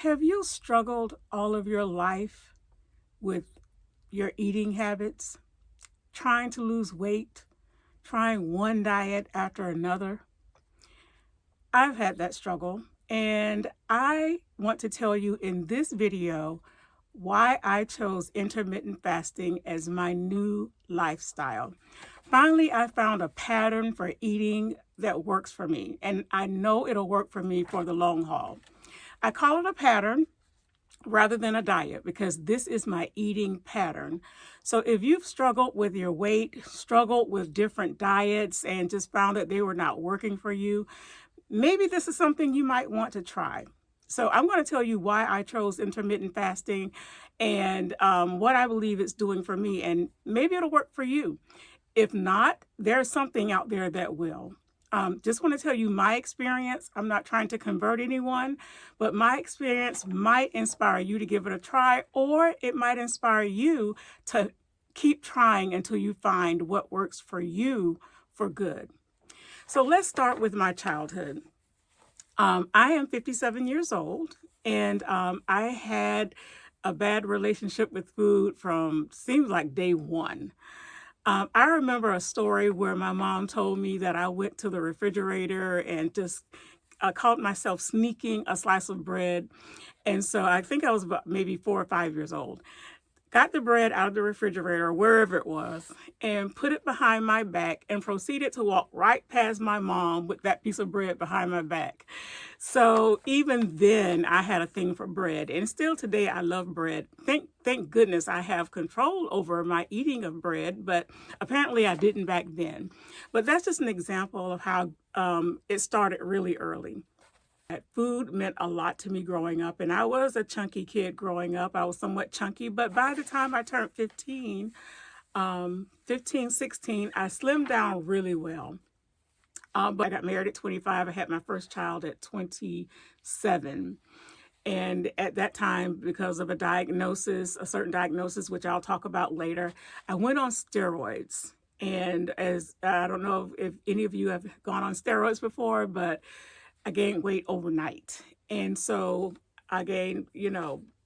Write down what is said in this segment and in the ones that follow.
Have you struggled all of your life with your eating habits, trying to lose weight, trying one diet after another? I've had that struggle, and I want to tell you in this video why I chose intermittent fasting as my new lifestyle. Finally, I found a pattern for eating that works for me, and I know it'll work for me for the long haul. I call it a pattern rather than a diet because this is my eating pattern. So if you've struggled with your weight, struggled with different diets, and just found that they were not working for you, maybe this is something you might want to try. So I'm going to tell you why I chose intermittent fasting and what I believe it's doing for me, and maybe it'll work for you. If not, there's something out there that will. Just want to tell you my experience. I'm not trying to convert anyone, but my experience might inspire you to give it a try, or it might inspire you to keep trying until you find what works for you for good. So let's start with my childhood. I am 57 years old, and I had a bad relationship with food from seems like day one. I remember a story where my mom told me that I went to the refrigerator and just caught myself sneaking a slice of bread. And so I think I was about maybe 4 or 5 years old. Got the bread out of the refrigerator, wherever it was, and put it behind my back and proceeded to walk right past my mom with that piece of bread behind my back. So even then, I had a thing for bread, and still today I love bread. Thank goodness I have control over my eating of bread, but apparently I didn't back then. But that's just an example of how it started really early. Food meant a lot to me growing up, and I was a chunky kid growing up. I was somewhat chunky, but by the time I turned 16, I slimmed down really well. But I got married at 25. I had my first child at 27. And at that time, because of a certain diagnosis, which I'll talk about later, I went on steroids. And as I don't know if any of you have gone on steroids before, but I gained weight overnight. And so I gained,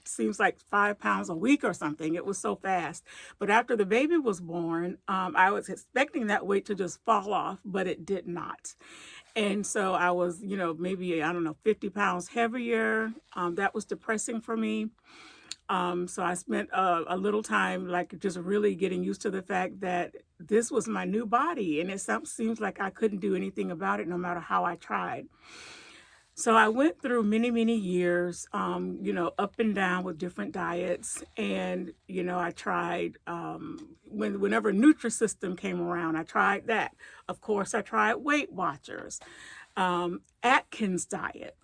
seems like 5 pounds a week or something. It was so fast. But after the baby was born, I was expecting that weight to just fall off, but it did not. And so I was, maybe, 50 pounds heavier. That was depressing for me. So I spent a little time like just really getting used to the fact that this was my new body, and it seems like I couldn't do anything about it no matter how I tried. So I went through many, many years, up and down with different diets. And, I tried, whenever Nutrisystem came around, I tried that. Of course, I tried Weight Watchers, Atkins diet,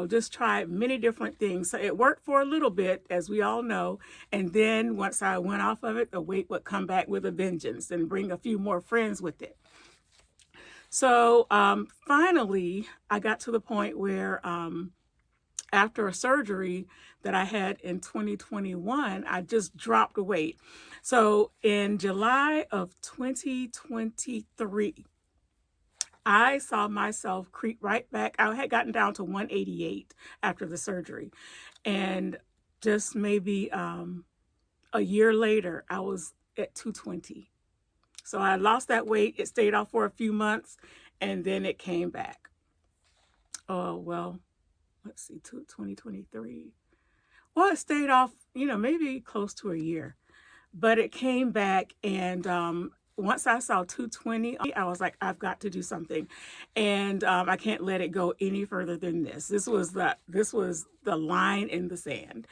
just tried many different things. So it worked for a little bit, as we all know. And then once I went off of it, the weight would come back with a vengeance and bring a few more friends with it. So finally, I got to the point where after a surgery that I had in 2021, I just dropped weight. So in July of 2023, I saw myself creep right back. I had gotten down to 188 after the surgery. And just maybe a year later, I was at 220. So I lost that weight. It stayed off for a few months, and then it came back. Oh, well, let's see, 2023. Well, it stayed off, maybe close to a year. But it came back, and once I saw 220, I was like, I've got to do something. And I can't let it go any further than this. This was the line in the sand.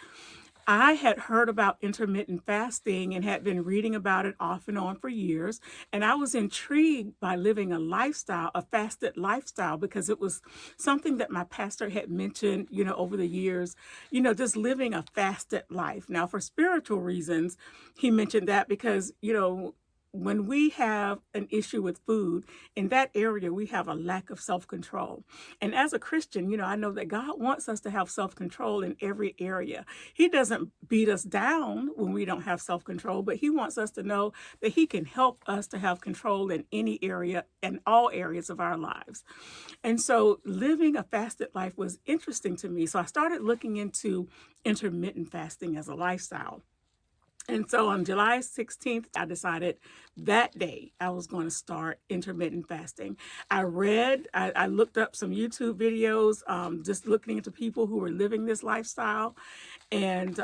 I had heard about intermittent fasting and had been reading about it off and on for years. And I was intrigued by living a fasted lifestyle, because it was something that my pastor had mentioned, over the years, just living a fasted life. Now, for spiritual reasons, he mentioned that because, when we have an issue with food, in that area, we have a lack of self control. And as a Christian, I know that God wants us to have self control in every area. He doesn't beat us down when we don't have self control, but He wants us to know that He can help us to have control in any area and all areas of our lives. And so living a fasted life was interesting to me. So I started looking into intermittent fasting as a lifestyle. And so on July 16th, I decided that day I was going to start intermittent fasting. I looked up some YouTube videos, just looking into people who were living this lifestyle, and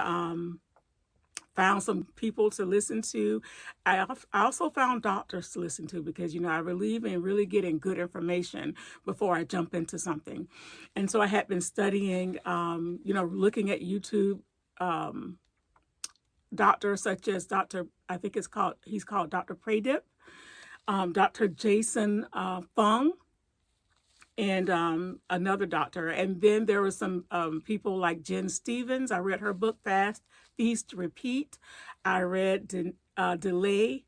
found some people to listen to. I also found doctors to listen to because, I believe in really getting good information before I jump into something. And so I had been studying, looking at YouTube. Doctors such as I think he's called Dr. Pradip, Dr. Jason Fung, and another doctor. And then there were some people like Jen Stevens. I read her book, Fast, Feast, Repeat. I read Delay,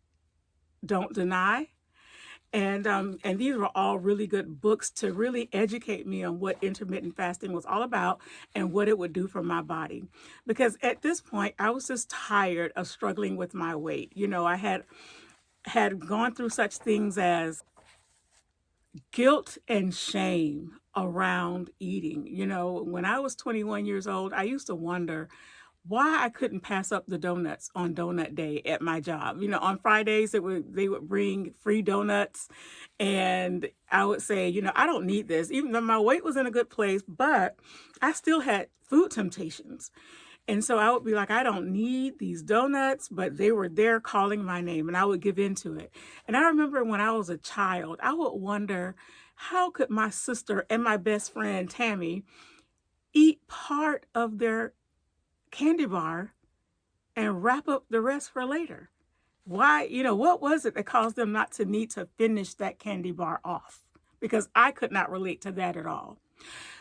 Don't Deny. And these were all really good books to really educate me on what intermittent fasting was all about and what it would do for my body. Because at this point, I was just tired of struggling with my weight. I had gone through such things as guilt and shame around eating. When I was 21 years old, I used to wonder why I couldn't pass up the donuts on donut day at my job. On Fridays they would bring free donuts, and I would say, I don't need this, even though my weight was in a good place, but I still had food temptations. And so I would be like, I don't need these donuts, but they were there calling my name, and I would give into it. And I remember when I was a child, I would wonder, how could my sister and my best friend Tammy eat part of their candy bar and wrap up the rest for later? Why, what was it that caused them not to need to finish that candy bar off? Because I could not relate to that at all.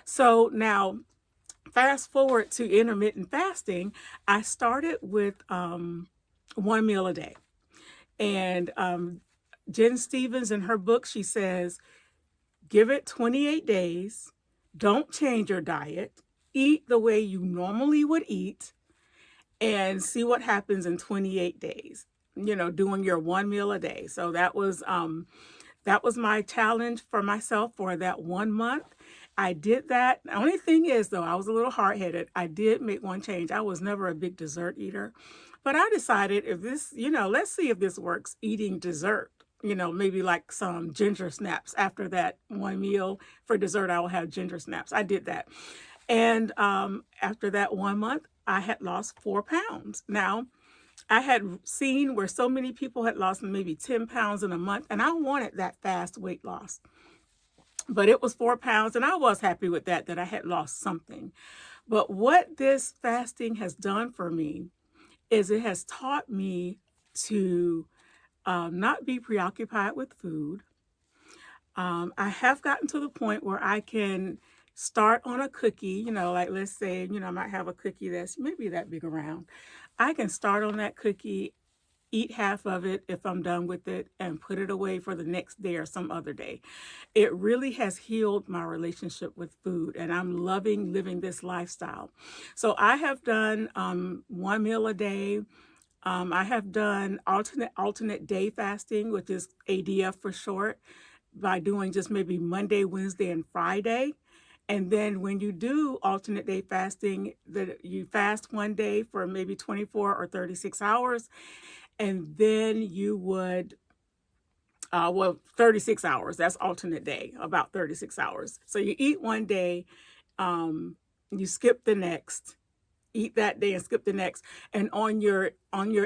So now, fast forward to intermittent fasting, I started with one meal a day. And Jen Stevens, in her book, she says, give it 28 days, don't change your diet, eat the way you normally would eat, and see what happens in 28 days, doing your one meal a day. So that was my challenge for myself for that 1 month. I did that. The only thing is, though, I was a little hard-headed. I did make one change. I was never a big dessert eater, but I decided, if this, let's see if this works, eating dessert. Maybe like some ginger snaps after that one meal. For dessert, I will have ginger snaps. I did that. And after that 1 month, I had lost 4 pounds. Now, I had seen where so many people had lost maybe 10 pounds in a month, and I wanted that fast weight loss. But it was 4 pounds, and I was happy with that I had lost something. But what this fasting has done for me is it has taught me to not be preoccupied with food. I have gotten to the point where I can start on a cookie, like let's say, I might have a cookie that's maybe that big around. I can start on that cookie, eat half of it if I'm done with it, and put it away for the next day or some other day. It really has healed my relationship with food, and I'm loving living this lifestyle. So I have done one meal a day. I have done alternate day fasting, which is ADF for short, by doing just maybe Monday, Wednesday, and Friday. And then when you do alternate day fasting, you fast one day for maybe 24 or 36 hours, and then you would, 36 hours, that's alternate day, about 36 hours. So you eat one day, you skip the next, eat that day and skip the next. And on your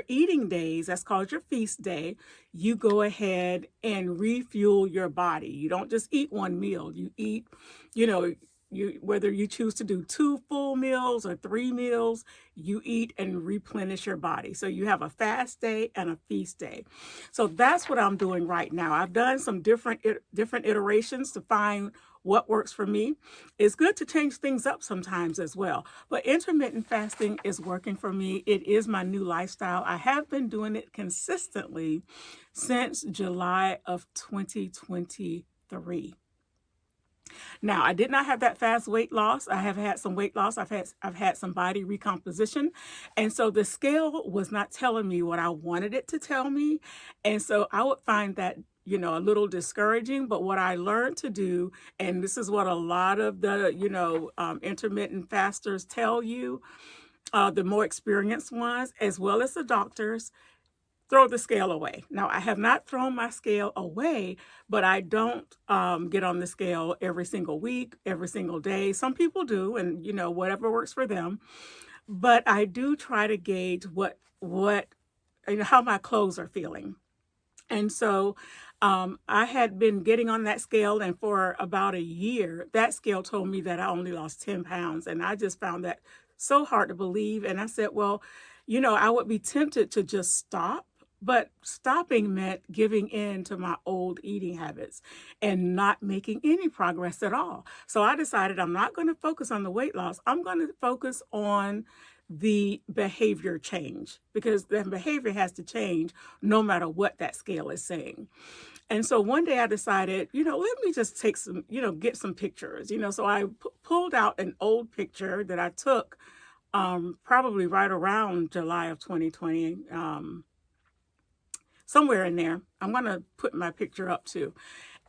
eating days, that's called your feast day, you go ahead and refuel your body. You don't just eat one meal. You eat, whether you choose to do 2 full meals or 3 meals, you eat and replenish your body. So you have a fast day and a feast day. So that's what I'm doing right now. I've done some different iterations to find what works for me. It's good to change things up sometimes as well. But intermittent fasting is working for me. It is my new lifestyle. I have been doing it consistently since July of 2023. Now, I did not have that fast weight loss. I have had some weight loss. I've had some body recomposition. And so the scale was not telling me what I wanted it to tell me. And so I would find that a little discouraging. But what I learned to do, and this is what a lot of the intermittent fasters tell you, the more experienced ones, as well as the doctors, throw the scale away. Now, I have not thrown my scale away, but I don't get on the scale every single week, every single day. Some people do, and whatever works for them. But I do try to gauge what how my clothes are feeling. And so I had been getting on that scale, and for about a year, that scale told me that I only lost 10 pounds. And I just found that so hard to believe. And I said, well, I would be tempted to just stop. But stopping meant giving in to my old eating habits and not making any progress at all. So I decided I'm not going to focus on the weight loss. I'm going to focus on the behavior change, because the behavior has to change no matter what that scale is saying. And so one day I decided, let me just take some, get some pictures, so I pulled out an old picture that I took probably right around July of 2020, somewhere in there. I'm going to put my picture up too.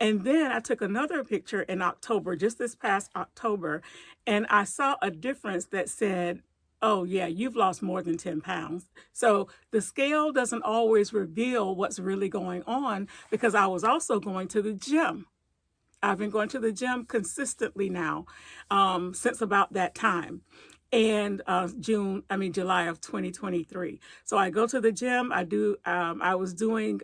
And then I took another picture in October, just this past October, and I saw a difference that said, oh, yeah, you've lost more than 10 pounds. So the scale doesn't always reveal what's really going on, because I was also going to the gym. I've been going to the gym consistently now since about that time. And July of 2023. So I go to the gym. I was doing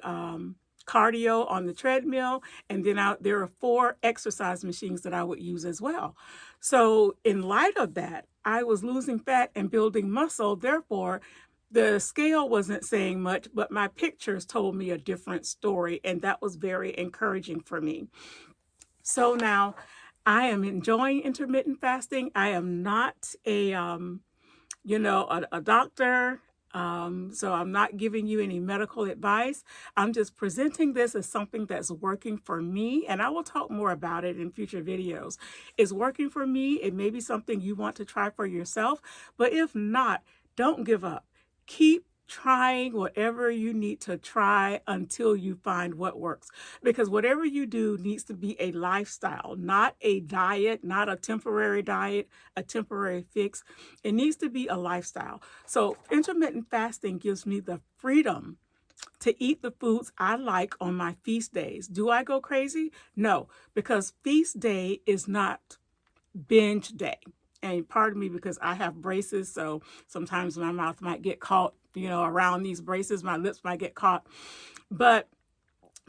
cardio on the treadmill, and then there are 4 exercise machines that I would use as well. So in light of that, I was losing fat and building muscle. Therefore, the scale wasn't saying much, but my pictures told me a different story, and that was very encouraging for me. So now I am enjoying intermittent fasting. I am not a doctor. So I'm not giving you any medical advice. I'm just presenting this as something that's working for me, and I will talk more about it in future videos. It's working for me. It may be something you want to try for yourself, but if not, don't give up. Keep trying whatever you need to try until you find what works, because whatever you do needs to be a lifestyle, not a diet, not a temporary diet, a temporary fix. It needs to be a lifestyle. So intermittent fasting gives me the freedom to eat the foods I like on my feast days. Do I go crazy? No, because feast day is not binge day. And pardon me, because I have braces, so sometimes my mouth might get caught, around these braces. My lips might get caught. But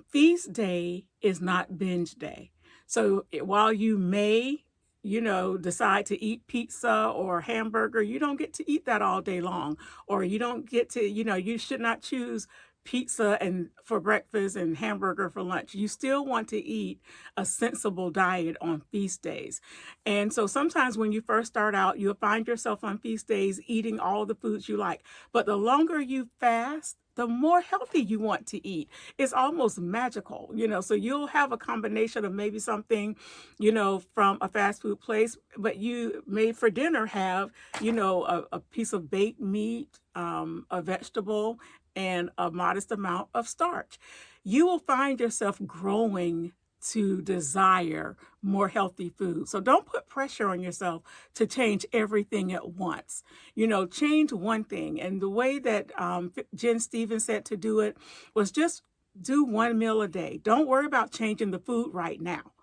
feast day is not binge day. So while you may, decide to eat pizza or hamburger, you don't get to eat that all day long. Or you don't get to, you should not choose pizza and for breakfast and hamburger for lunch. You still want to eat a sensible diet on feast days. And so sometimes when you first start out, you'll find yourself on feast days eating all the foods you like. But the longer you fast, the more healthy you want to eat. It's almost magical, so you'll have a combination of maybe something, from a fast food place, but you may for dinner have, a piece of baked meat, a vegetable, and a modest amount of starch. You will find yourself growing to desire more healthy food. So don't put pressure on yourself to change everything at once. Change one thing. And the way that Jen Stevens said to do it was just do one meal a day. Don't worry about changing the food right now.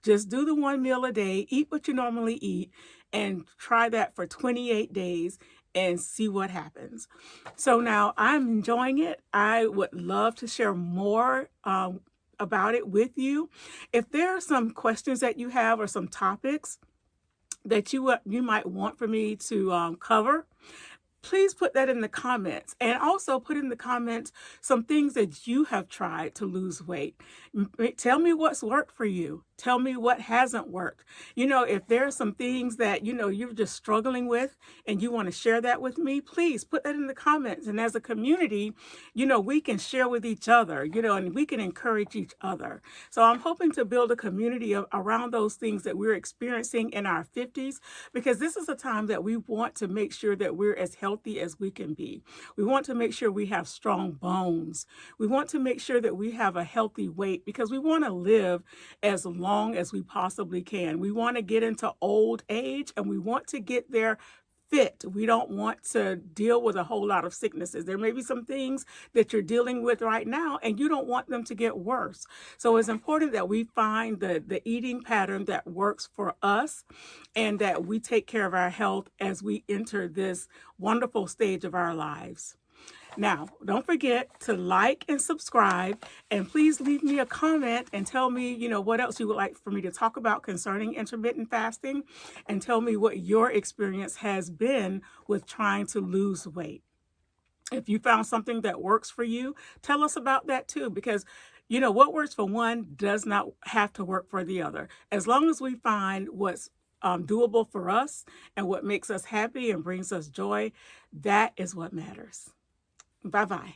Just do the one meal a day, eat what you normally eat, and try that for 28 days and see what happens. So now I'm enjoying it. I would love to share more about it with you. If there are some questions that you have or some topics that you might want for me to cover, please put that in the comments, and also put in the comments some things that you have tried to lose weight. Tell me what's worked for you. Tell me what hasn't worked. If there are some things that, you're just struggling with and you want to share that with me, please put that in the comments. And as a community, we can share with each other, and we can encourage each other. So I'm hoping to build a community around those things that we're experiencing in our 50s, because this is a time that we want to make sure that we're as healthy as we can be. We want to make sure we have strong bones. We want to make sure that we have a healthy weight, because we want to live as long as we possibly can. We want to get into old age, and we want to get there fit. We don't want to deal with a whole lot of sicknesses. There may be some things that you're dealing with right now, and you don't want them to get worse. So it's important that we find the eating pattern that works for us, and that we take care of our health as we enter this wonderful stage of our lives. Now, don't forget to like and subscribe, and please leave me a comment and tell me, what else you would like for me to talk about concerning intermittent fasting, and tell me what your experience has been with trying to lose weight. If you found something that works for you, tell us about that too, because what works for one does not have to work for the other. As long as we find what's doable for us and what makes us happy and brings us joy, that is what matters. Bye-bye.